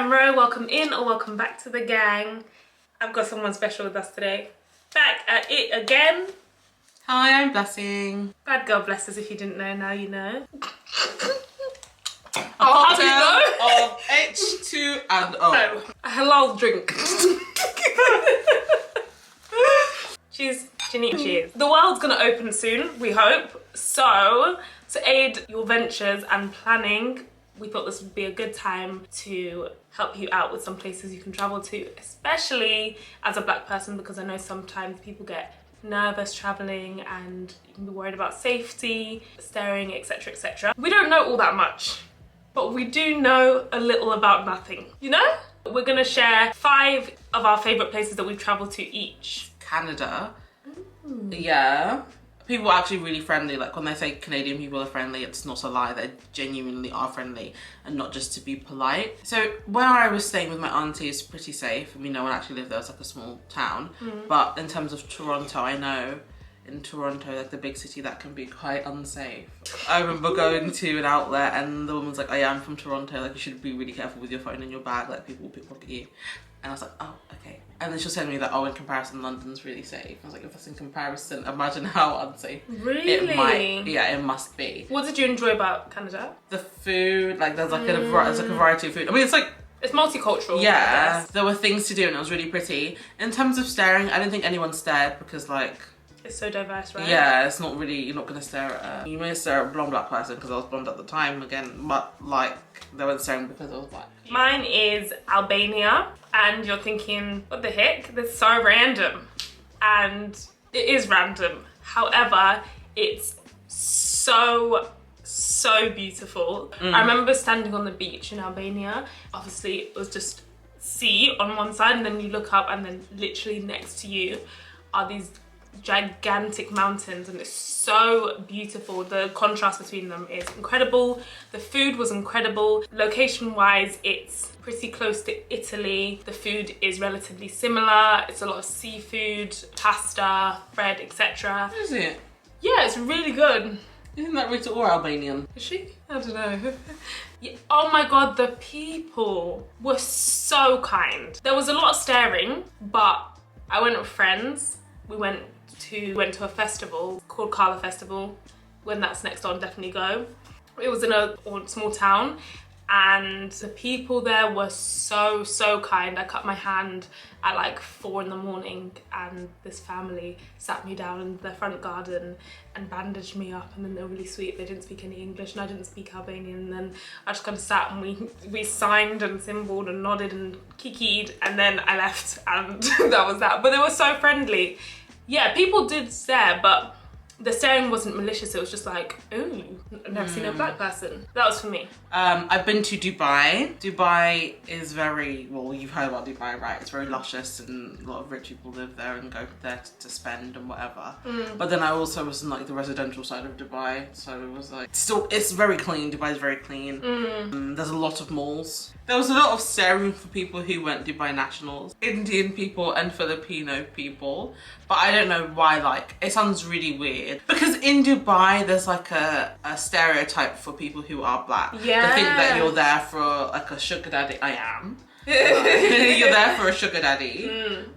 I'm Ro, welcome in or welcome back to the gang. I've got someone special with us today. Back at it again. Hi, I'm Blessing. Bad girl blessers, if you didn't know, now you know. How do you know? Of H2 and O. No, a halal drink. Cheers, Ginny, cheers. The world's gonna open soon, we hope. So, to aid your ventures and planning, we thought this would be a good time to help you out with some places you can travel to, especially as a black person, because I know sometimes people get nervous traveling and you can be worried about safety, staring, etc, etc. We don't know all that much, but we do know a little about nothing, you know? We're gonna share 5 of our favorite places that we've traveled to each. Canada. Yeah. People are actually really friendly. Like when they say Canadian people are friendly, it's not a lie. They genuinely are friendly and not just to be polite. So where I was staying with my auntie is pretty safe. I mean, no one actually lived there. It's like a small town. But in terms of Toronto, I know in Toronto, like the big city, that can be quite unsafe. I remember going to an outlet and the woman was like, oh yeah, I'm from Toronto. Like you should be really careful with your phone in your bag. Like people will pickpocket you. And I was like, oh, okay. And then she was telling me that, oh, in comparison, London's really safe. I was like, if that's in comparison, imagine how unsafe it must be. What did you enjoy about Canada? The food, like there's like a variety of food. I mean, it's like, it's multicultural. yeah, there were things to do and it was really pretty. In terms of staring, I didn't think anyone stared because like, it's so diverse, right? yeah, it's not really, you're not gonna stare at you may stare at a blonde black person because I was blonde at the time again, but like they weren't staring because I was black. Mine is Albania, and you're thinking, what the heck? That's so random. And it is random. However, it's so beautiful. I remember standing on the beach in Albania. Obviously, it was just sea on one side, and then you look up and then literally next to you are these gigantic mountains, and it's so beautiful. The contrast between them is incredible. The food was incredible. Location wise, it's pretty close to Italy. The food is relatively similar. It's a lot of seafood, pasta, bread, etc. Is it? Yeah, it's really good. Isn't that Rita or Albanian? Is she? I don't know. Yeah. Oh my god, the people were so kind. There was a lot of staring, but I went with friends. We went to a festival called Kala Festival. When that's next on, definitely go. It was in a small town and the people there were so kind. I cut my hand at like 4 in the morning and this family sat me down in their front garden and bandaged me up, and then they were really sweet. They didn't speak any English and I didn't speak Albanian, and then I just kind of sat and we signed and symboled and nodded and kikied, and then I left and that was that. But they were so friendly. Yeah, people did stare, but the staring wasn't malicious. It was just like, ooh, I've never seen a black person. That was for me. I've been to Dubai. Dubai is very, well, you've heard about Dubai, right? It's very luscious and a lot of rich people live there and go there to spend and whatever. But then I also was in like the residential side of Dubai. So it was like, still, it's very clean. Dubai is very clean. There's a lot of malls. There was a lot of staring for people who went Dubai nationals, Indian people and Filipino people. But I don't know why, like, it sounds really weird. Because in Dubai, there's like a stereotype for people who are black. Yeah. They think that you're there for like a sugar daddy. I am. You're there for a sugar daddy.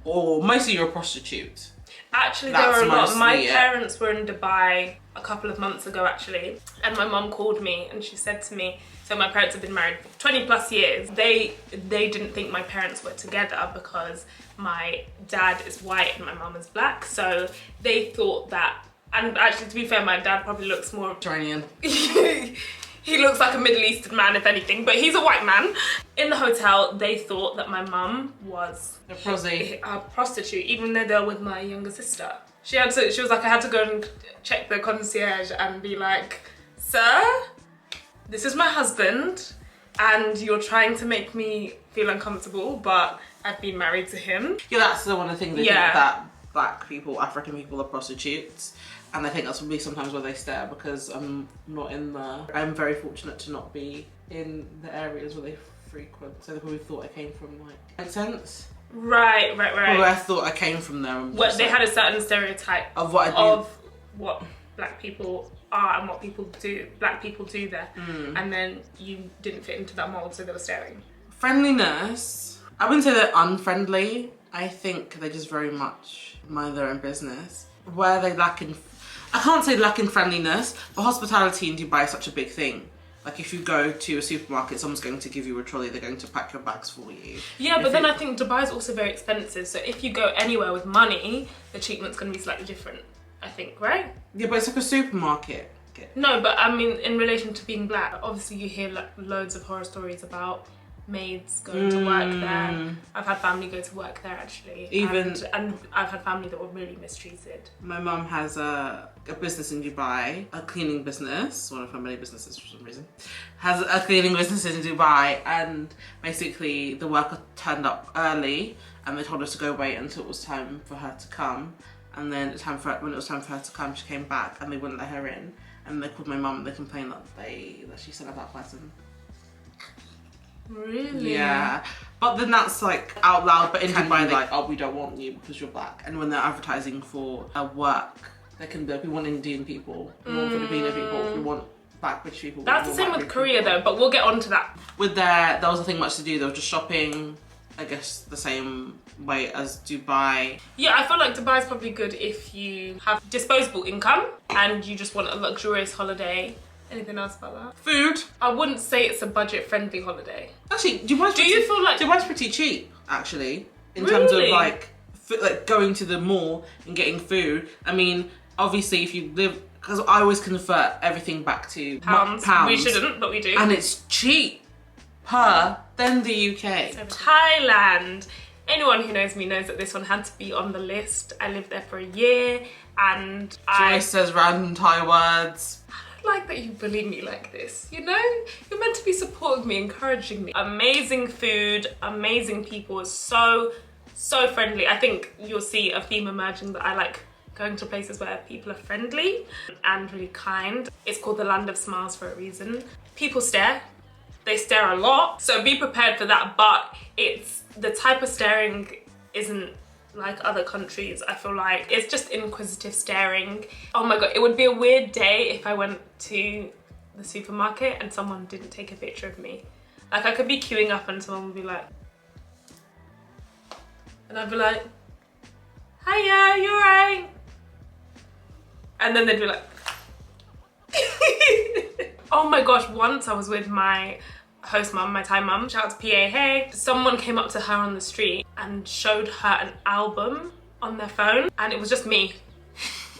Or mostly you're a prostitute. Actually, there were a lot. My parents were in Dubai a couple of months ago, actually. And my mum called me and she said to me, so my parents have been married for 20 plus years. They didn't think my parents were together because my dad is white and my mum is black. So they thought that, and actually to be fair, my dad probably looks more Mediterranean. He looks like a Middle Eastern man, if anything, but he's a white man. In the hotel, they thought that my mum was a prostitute, even though they were with my younger sister. She was like, I had to go and check the concierge and be like, sir, this is my husband and you're trying to make me feel uncomfortable, but I've been married to him. Yeah, that's the one of the things they think that black people, African people are prostitutes. And I think that's probably sometimes where they stare because I'm I'm very fortunate to not be in the areas where they frequent. So they probably thought I came from like, makes sense? Right. Or I thought I came from there. What, they had a certain stereotype of what I do. Of what black people are and what black people do there. And then you didn't fit into that mold, so they were staring. Friendliness, I wouldn't say they're unfriendly. I think they just very much mind their own business. Where they lack in, I can't say lack in friendliness, but hospitality in Dubai is such a big thing. Like if you go to a supermarket, someone's going to give you a trolley, they're going to pack your bags for you. Yeah, but then I think Dubai is also very expensive. So if you go anywhere with money, the treatment's going to be slightly different, I think, right? Yeah, but it's like a supermarket. No, but I mean, in relation to being black, obviously you hear like loads of horror stories about maids going to work there. I've had family go to work there actually. And I've had family that were really mistreated. My mum has a business in Dubai, a cleaning business, one of her many businesses for some reason, has a cleaning business in Dubai, and basically the worker turned up early and they told us to go wait until it was time for her to come, and then when it was time for her to come, she came back and they wouldn't let her in, and they called my mum and they complained that she sent a black person. Really? Yeah, but then that's like out loud, but in Dubai they're like, oh, we don't want you because you're black. And when they're advertising for work, they can be like, we want Indian people, we want Filipino people, we want black British people. That's the same with Korea though, but we'll get on to that. With there was nothing much to do, they were just shopping, I guess the same way as Dubai. Yeah, I feel like Dubai is probably good if you have disposable income and you just want a luxurious holiday. Anything else about that? Food. I wouldn't say it's a budget-friendly holiday. Actually, do you feel like Dubai's pretty cheap, actually, in really? terms of like going to the mall and getting food. I mean, obviously, if you live, because I always convert everything back to pounds. We shouldn't, but we do. And it's cheap than the UK. Thailand. Anyone who knows me knows that this one had to be on the list. I lived there for a year, and Joyce says random Thai words. Like that you bully me like this, you know? You're meant to be supporting me, encouraging me. Amazing food, amazing people, it's so friendly. I think you'll see a theme emerging that I like going to places where people are friendly and really kind. It's called the Land of Smiles for a reason. People stare, they stare a lot, so be prepared for that, but it's the type of staring isn't like other countries. I feel like it's just inquisitive staring. Oh my god, it would be a weird day if I went to the supermarket and someone didn't take a picture of me. Like I could be queuing up and someone would be like, and I'd be like, hiya, you alright? And then they'd be like, oh my gosh, once I was with my host mum, my Thai mum, shout out to PA, hey. Someone came up to her on the street and showed her an album on their phone, and it was just me.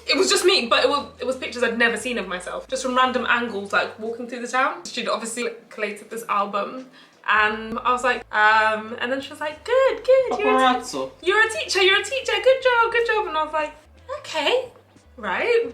It was just me, but it was pictures I'd never seen of myself, just from random angles, like walking through the town. She'd obviously collated this album, and I was like, and then she was like, good, you're a teacher, good job. And I was like, okay, right.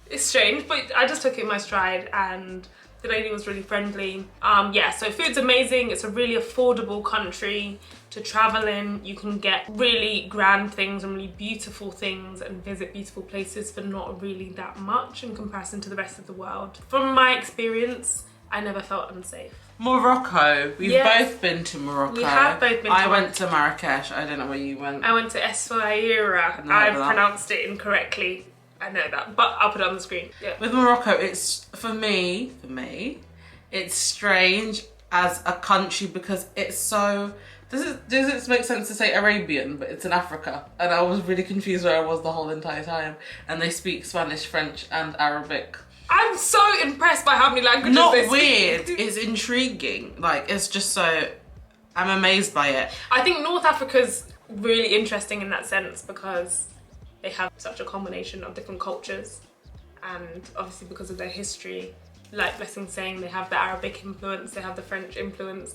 It's strange, but I just took it in my stride, and the lady was really friendly. Yeah, so food's amazing. It's a really affordable country to travel in. You can get really grand things and really beautiful things and visit beautiful places for not really that much in comparison to the rest of the world. From my experience, I never felt unsafe. Morocco. We've both been to Morocco. We have both been to Morocco. I went to Marrakesh. I don't know where you went. I went to Essaouira. I've pronounced it incorrectly. I know that, but I'll put it on the screen. Yeah. With Morocco, it's, for me, it's strange as a country because it's so, does it make sense to say Arabian, but it's in Africa? And I was really confused where I was the whole entire time. And they speak Spanish, French, and Arabic. I'm so impressed by how many languages Not they weird, speak. it's intriguing. Like, it's just so, I'm amazed by it. I think North Africa's really interesting in that sense because they have such a combination of different cultures, and obviously because of their history, like Blessing saying, they have the Arabic influence, they have the French influence.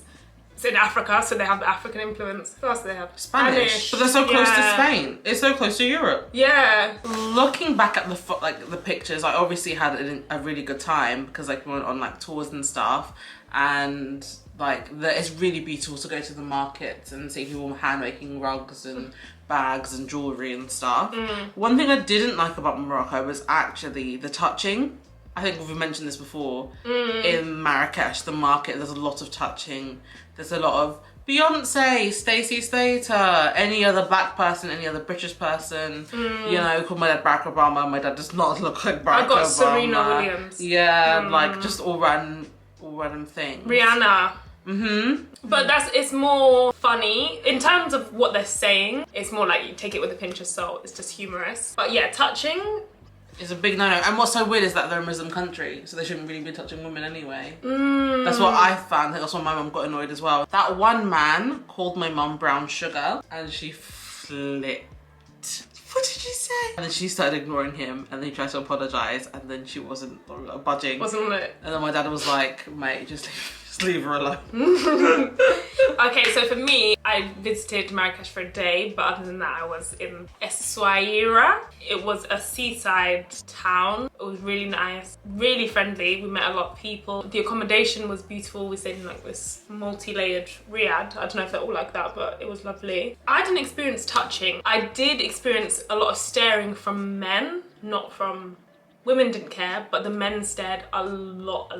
It's in Africa, so they have the African influence. Who else do they have? Spanish. But they're so close to Spain. It's so close to Europe. Yeah. Looking back at the pictures, I obviously had a really good time because like we went on like tours and stuff, and like it's really beautiful to go to the markets and see people hand making rugs and bags and jewellery and stuff. One thing I didn't like about Morocco was actually the touching. I think we've mentioned this before. In Marrakesh, the market, there's a lot of touching. There's a lot of Beyonce, Stacey Slater, any other black person, any other British person. You know, call my dad Barack Obama. My dad does not look like Barack Obama. I got Serena Williams. Yeah, like just all random things. Rihanna. But it's more funny in terms of what they're saying. It's more like you take it with a pinch of salt. It's just humorous. But yeah, touching is a big no-no. And what's so weird is that they're a Muslim country, so they shouldn't really be touching women anyway. That's what I found. That's why my mum got annoyed as well. That one man called my mum brown sugar, and she flipped. What did you say? And then she started ignoring him, and then he tried to apologise, and then she wasn't budging. Wasn't it? And then my dad was like, mate, just leave her alone. Okay, so for me, I visited Marrakesh for a day, but other than that, I was in Essaouira. It was a seaside town. It was really nice, really friendly. We met a lot of people. The accommodation was beautiful. We stayed in like this multi-layered riad. I don't know if they're all like that, but it was lovely. I didn't experience touching. I did experience a lot of staring from men, not from women. Didn't care, but the men stared a lot.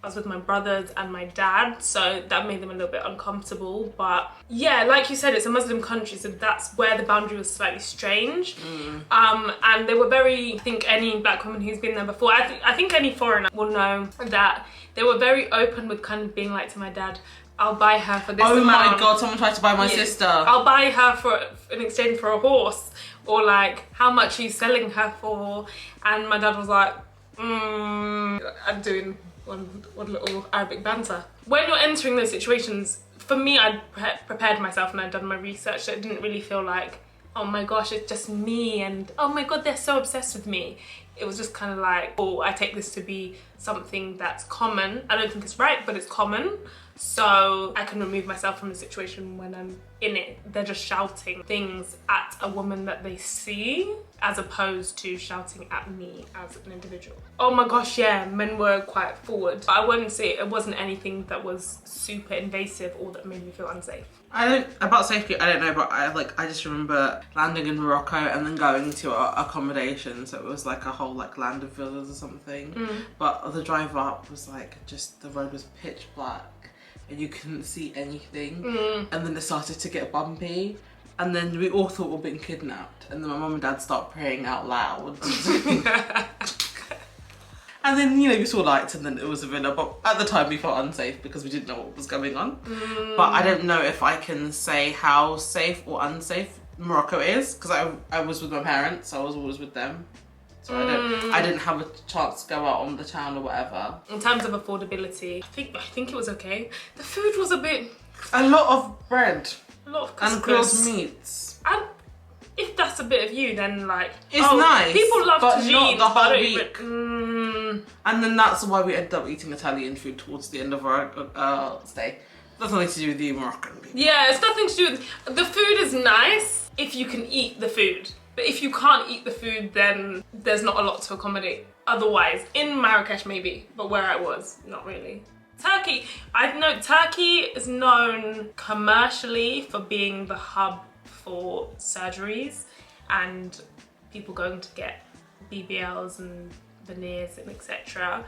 I was with my brothers and my dad, so that made them a little bit uncomfortable. But yeah, like you said, it's a Muslim country, so that's where the boundary was slightly strange. And they were very, I think any black woman who's been there before, I think any foreigner will know that they were very open with kind of being like to my dad, I'll buy her for this amount. Oh my god, someone tried to buy my sister. I'll buy her for in exchange for a horse. Or like, how much are you selling her for? And my dad was like, I'm doing one little Arabic banter. When you're entering those situations, for me, I'd prepared myself and I'd done my research, so it didn't really feel like, oh my gosh, it's just me, and oh my god, they're so obsessed with me. It was just kind of like, oh, I take this to be something that's common. I don't think it's right, but it's common. So I can remove myself from the situation when I'm in it. They're just shouting things at a woman that they see, as opposed to shouting at me as an individual. Oh my gosh, yeah, men were quite forward. But I wouldn't say it wasn't anything that was super invasive or that made me feel unsafe. About safety, I don't know, but I just remember landing in Morocco and then going to our accommodation. So it was like a whole like land of villas or something. But the drive up was like, just the road was pitch black and you couldn't see anything. And then it started to get bumpy. And then we all thought we were being kidnapped. And then my mum and dad started praying out loud. And then, you know, we saw lights and then it was a villa. But at the time we felt unsafe because we didn't know what was going on. But I don't know if I can say how safe or unsafe Morocco is, because I was with my parents, so I was always with them. So I didn't have a chance to go out on the town or whatever. In terms of affordability, I think it was okay. The food was a bit... A lot of bread. A lot of and grilled meats. And if that's a bit of you, then like... It's nice. People love but tagine, not the whole week. And then that's why we ended up eating Italian food towards the end of our stay. That's nothing to do with the Moroccan people. Yeah, it's nothing to do with... The food is nice if you can eat the food. But if you can't eat the food, then there's not a lot to accommodate. Otherwise, in Marrakesh maybe, but where I was, not really. Turkey, I know Turkey is known commercially for being the hub for surgeries and people going to get BBLs and veneers and etc.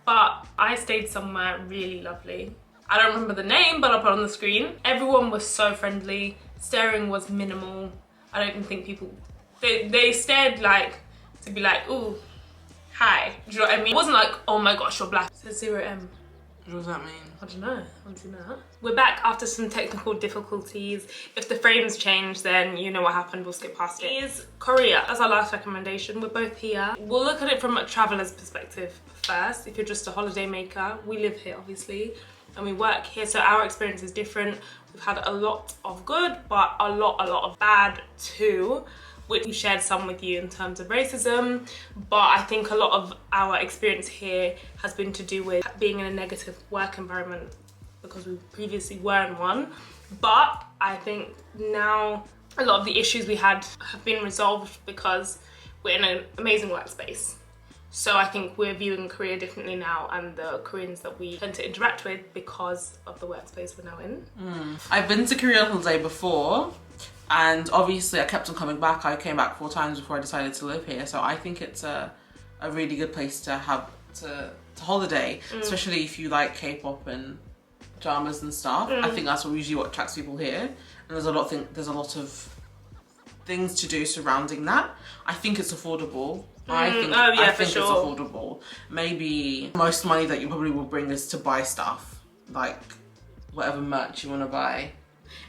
But I stayed somewhere really lovely. I don't remember the name, but I'll put it on the screen. Everyone was so friendly. Staring was minimal. I don't even think people... They stared like, to be like, ooh, hi. Do you know what I mean? It wasn't like, oh my gosh, you're black. It says 0M. What does that mean? I don't know. I haven't seen that. We're back after some technical difficulties. If the frames change, then you know what happened. We'll skip past it. Is Korea. That's our last recommendation. We're both here. We'll look at it from a traveler's perspective first. If you're just a holiday maker, we live here, obviously, and we work here, so our experience is different. We've had a lot of good, but a lot of bad too, which we shared some with you in terms of racism. But I think a lot of our experience here has been to do with being in a negative work environment because we previously were in one. But I think now a lot of the issues we had have been resolved because we're in an amazing workspace. So I think we're viewing Korea differently now, and the Koreans that we tend to interact with because of the workspace we're now in. I've been to Korea on holiday before, and obviously I kept on coming back. I came back 4 times before I decided to live here, so I think it's a really good place to have to holiday, especially if you like K-pop and dramas and stuff. I think that's usually what attracts people here, and there's a lot of things to do surrounding that. I think it's affordable. I think it's affordable. Maybe most money that you probably will bring is to buy stuff, like whatever merch you want to buy.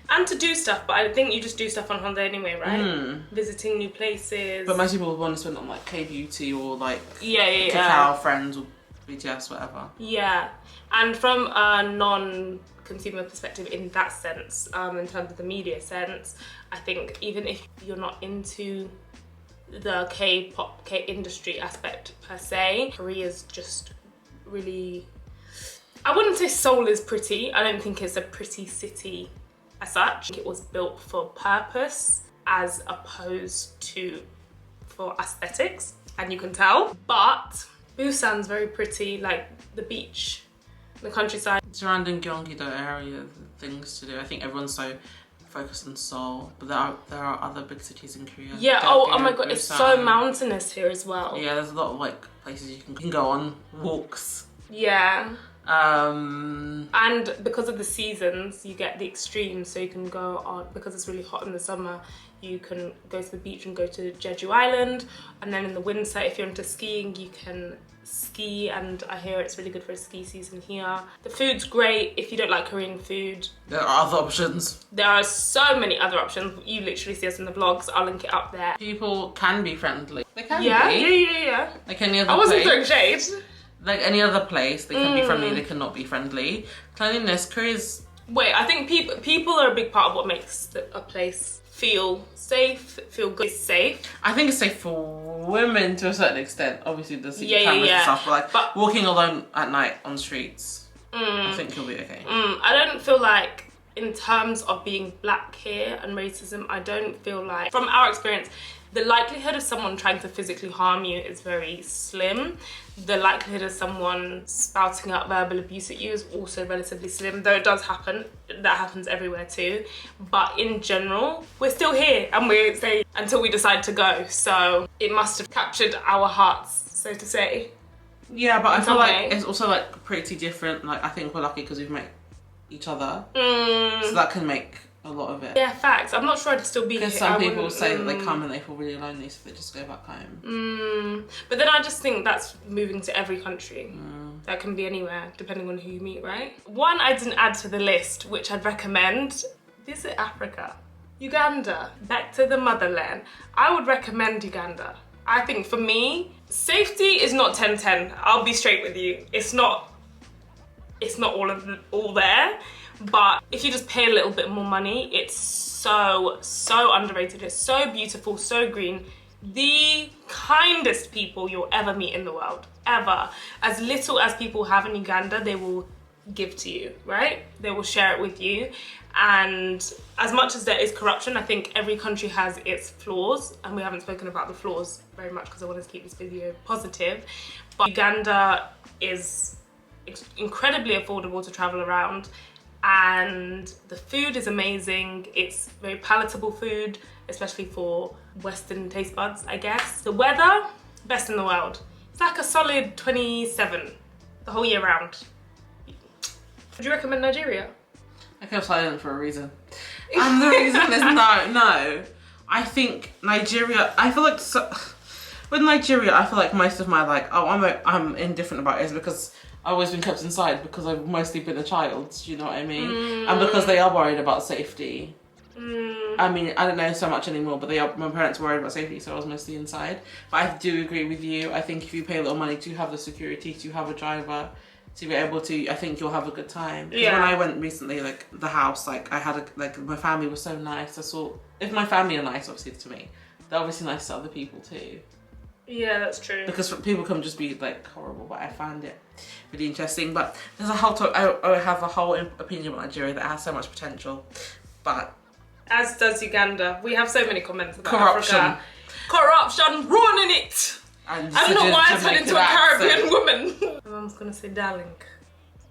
And to do stuff, but I think you just do stuff on holiday anyway, right? Visiting new places. But most people want to spend on like K-beauty or like Cacao Friends or BTS, whatever. Yeah, and from a non-consumer perspective in that sense, in terms of the media sense, I think even if you're not into the K-pop, K-industry aspect per se, Korea's just really... I wouldn't say Seoul is pretty. I don't think it's a pretty city as such. It was built for purpose as opposed to for aesthetics, and you can tell. But Busan's very pretty, like the beach, the countryside. Surrounding Gyeonggi-do area, things to do. I think everyone's so focused on Seoul, but there are other big cities in Korea. Yeah, oh my god, it's so mountainous here as well. Yeah, there's a lot of like places you can go on, walks. Yeah. And because of the seasons, you get the extremes, so you can go on, because it's really hot in the summer, you can go to the beach and go to Jeju Island, and then in the winter, if you're into skiing, you can ski, and I hear it's really good for a ski season here. The food's great if you don't like Korean food. There are other options. There are so many other options. You literally see us in the vlogs. I'll link it up there. People can be friendly. They can be. Yeah. Like any other I wasn't place. throwing shade. Like any other place, they can be friendly, they cannot be friendly. Cleanliness, Korea's... Wait, I think people are a big part of what makes a place feel safe, feel good. It's safe. I think it's safe for women to a certain extent. Obviously, there's cameras and stuff, but walking alone at night on streets, I think you'll be okay. I don't feel like, in terms of being black here and racism, I don't feel like, from our experience, the likelihood of someone trying to physically harm you is very slim. The likelihood of someone spouting out verbal abuse at you is also relatively slim, though it does happen. That happens everywhere too. But in general, we're still here and we're staying until we decide to go. So it must have captured our hearts, so to say. Yeah, but I feel like it's also like pretty different. Like I think we're lucky because we've met each other. So that can make a lot of it. Yeah, facts. I'm not sure I'd still be here. Because some people say that they come and they feel really lonely, so they just go back home. But then I just think that's moving to every country. That can be anywhere, depending on who you meet, right? One I didn't add to the list, which I'd recommend, visit Africa. Uganda, back to the motherland. I would recommend Uganda. I think for me, safety is not 10-10. I'll be straight with you. It's not all there. But if you just pay a little bit more money, it's so underrated. It's so beautiful, so green. The kindest people you'll ever meet in the world, ever. As little as people have in Uganda, they will give to you, right? They will share it with you. And as much as there is corruption, I think every country has its flaws, and we haven't spoken about the flaws very much because I want to keep this video positive. But Uganda is incredibly affordable to travel around. And the food is amazing. It's very palatable food, especially for Western taste buds, I guess. The weather, best in the world. It's like a solid 27 the whole year round. Would you recommend Nigeria? I kept silent for a reason. And the reason is no. I think Nigeria, I feel like with Nigeria, I feel like most of my I'm indifferent about it is because I've always been kept inside because I've mostly been a child, do you know what I mean? And because they are worried about safety. I mean, I don't know so much anymore, but my parents were worried about safety, so I was mostly inside. But I do agree with you. I think if you pay a little money to have the security, to have a driver, to be able to, I think you'll have a good time. Yeah. When I went recently, like the house, like I had my family was so nice. I saw, if my family are nice, obviously to me, they're obviously nice to other people too. Yeah, that's true. Because people can just be like horrible, but I found it really interesting. But there's a whole talk, I have a whole opinion about Nigeria that has so much potential, but as does Uganda. We have so many comments about corruption. Africa. Corruption, ruining it. And I don't know why I turned into a Caribbean woman. My mum's gonna say, darling,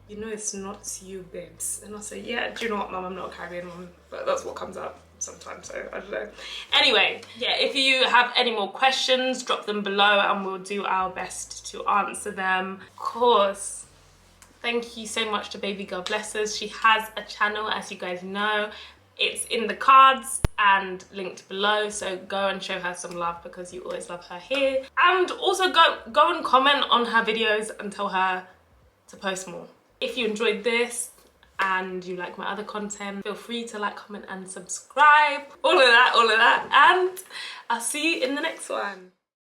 you know it's not you, babes. And I'll say, yeah, do you know what, mum, I'm not a Caribbean woman. But that's what comes up sometimes, so I don't know. Anyway, yeah, if you have any more questions, drop them below and we'll do our best to answer them. Of course, thank you so much to Baby Girl Blessers. She has a channel, as you guys know. It's in the cards and linked below, so go and show her some love because you always love her here. And also go and comment on her videos and tell her to post more. If you enjoyed this, and you like my other content, feel free to like, comment and subscribe. All of that. And I'll see you in the next one.